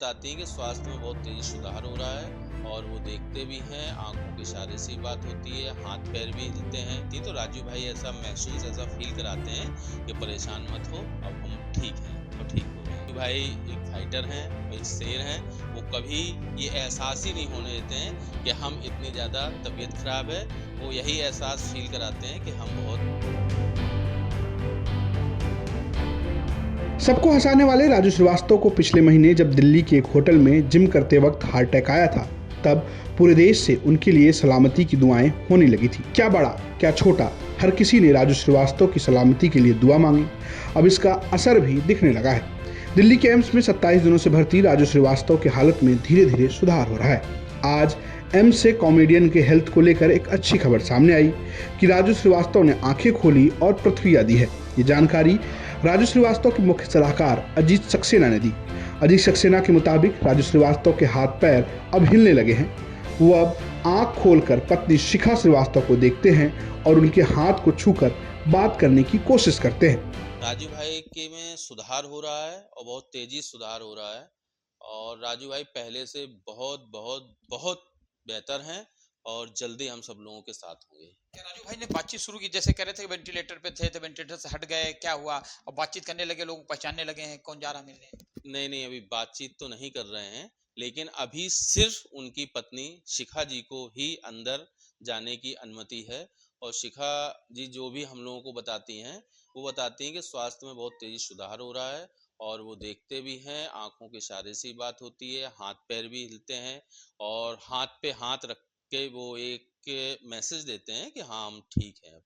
बताती हैं कि स्वास्थ्य में बहुत तेजी सुधार हो रहा है और वो देखते भी हैं, आंखों के इशारे से ही बात होती है, हाथ पैर भी हिलते हैं। ये तो राजू भाई ऐसा महसूस, ऐसा फील कराते हैं कि परेशान मत हो, अब हम ठीक हैं और ठीक हो रहे हैं। राजू भाई एक फाइटर हैं, एक शेर हैं। वो कभी ये एहसास ही नहीं होने देते हैं कि हम इतनी ज़्यादा तबीयत खराब है। वो यही एहसास फील कराते हैं कि हम बहुत। सबको हंसाने वाले राजू श्रीवास्तव को पिछले महीने जब दिल्ली के एक होटल में जिम करते वक्त हार्ट अटैक आया था, तब पूरे देश से उनके लिए सलामती की दुआएं होने लगी थी। क्या बड़ा क्या छोटा, हर किसी ने राजू श्रीवास्तव की सलामती के लिए दुआ मांगी। अब इसका असर भी दिखने लगा है। दिल्ली के एम्स में 27 दिनों से भर्ती राजू श्रीवास्तव की हालत में धीरे धीरे सुधार हो रहा है। आज एम्स से कॉमेडियन के हेल्थ को लेकर एक अच्छी खबर सामने आई कि राजू श्रीवास्तव ने आंखें खोली और प्रतिक्रिया दी है। ये जानकारी राजू श्रीवास्तव के मुख्य सलाहकार अजीत सक्सेना ने दी। अजीत सक्सेना के मुताबिक राजू श्रीवास्तव के हाथ पैर अब हिलने लगे हैं। वो अब आंख खोलकर पत्नी शिखा श्रीवास्तव को देखते हैं और उनके हाथ को छूकर बात करने की कोशिश करते हैं। राजू भाई के में सुधार हो रहा है और बहुत तेजी सुधार हो रहा है और राजू भाई पहले से बहुत बहुत बहुत बेहतर हैं और जल्दी हम सब लोगों के साथ होंगे। क्या राजू भाई ने बातचीत शुरू की? जैसे कह रहे थे कि वेंटिलेटर पे थे तो वेंटिलेटर से हट गए, क्या हुआ? और बातचीत करने लगे, लोग पहचानने लगे हैं कौन जा रहा मिलने? नहीं, अभी बातचीत तो नहीं कर रहे हैं, लेकिन अभी सिर्फ उनकी पत्नी शिखा जी को ही अंदर जाने की अनुमति है और शिखा जी जो भी हम लोगों को बताती हैं, वो बताती हैं कि स्वास्थ्य में बहुत तेजी सुधार हो रहा है और वो देखते भी हैं, आंखों के इशारे से ही बात होती है, हाथ पैर भी हिलते हैं और हाथ पे हाथ रख के वो एक मैसेज देते हैं कि हाँ हम ठीक हैं।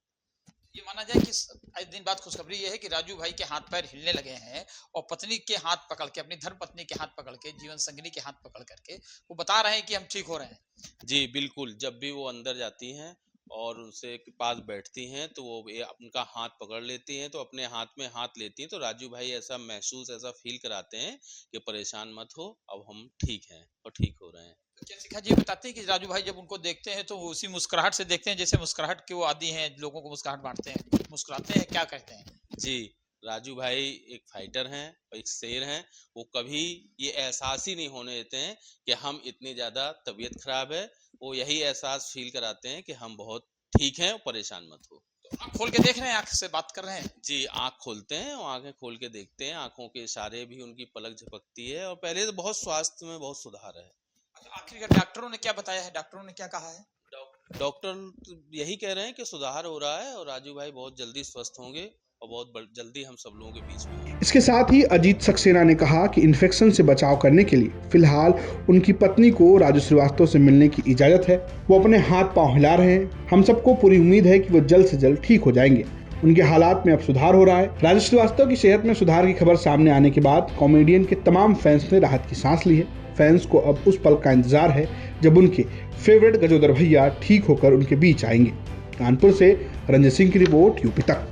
ये माना जाए कि आज दिन बाद खुशखबरी ये है कि राजू भाई के हाथ पैर हिलने लगे हैं और पत्नी के हाथ पकड़ के, अपनी धर्म पत्नी के हाथ पकड़ के, जीवन संगिनी के हाथ पकड़ करके वो बता रहे हैं कि हम ठीक हो रहे हैं। जी बिल्कुल, जब भी वो अंदर जाती हैं और उनसे के पास बैठती हैं तो वो उनका हाथ पकड़ लेती हैं, तो अपने हाथ में हाथ लेती हैं, तो राजू भाई ऐसा महसूस, ऐसा फील कराते हैं कि परेशान मत हो, अब हम ठीक हैं और ठीक हो रहे हैं। तो क्या शिखा जी बताते हैं कि राजू भाई जब उनको देखते हैं तो वो उसी मुस्कुराहट से देखते हैं जैसे मुस्कुराहट के वो आदी हैं, लोगों को मुस्कुराहट बांटते हैं, मुस्कुराते हैं, क्या कहते हैं? जी, राजू भाई एक फाइटर हैं और एक शेर हैं। वो कभी ये एहसास ही नहीं होने देते हैं कि हम इतनी ज़्यादा तबीयत खराब है। वो यही एहसास फील कराते हैं कि हम बहुत ठीक हैं और परेशान मत हो। तो आँख खोल के देख रहे हैं, आँख से बात कर रहे हैं? जी, आँख खोलते हैं और आँखें खोल के देखते हैं, आँखों के इशारे भी उनकी पलक झपकती है और पहले तो बहुत स्वास्थ्य में बहुत सुधार है। अच्छा, आखिरकार डॉक्टरों ने क्या बताया है? डॉक्टरों ने क्या कहा है? डॉक्टर यही कह रहे हैं कि सुधार हो रहा है और राजू भाई बहुत जल्दी स्वस्थ होंगे और बहुत जल्दी हम सब लोगों के बीच में। इसके साथ ही अजीत सक्सेना ने कहा कि इन्फेक्शन से बचाव करने के लिए फिलहाल उनकी पत्नी को राजू श्रीवास्तव से मिलने की इजाजत है। वो अपने हाथ पांव हिला रहे हैं। हम सबको पूरी उम्मीद है कि वो जल्द से जल्द ठीक हो जाएंगे। उनके हालात में अब सुधार हो रहा है। राजू श्रीवास्तव की सेहत में सुधार की खबर सामने आने के बाद कॉमेडियन के तमाम फैंस ने राहत की सांस ली है। फैंस को अब उस पल का इंतजार है जब उनके फेवरेट गजोदर भैया ठीक होकर उनके बीच आएंगे। कानपुर से रंजित सिंह की रिपोर्ट, यूपी तक।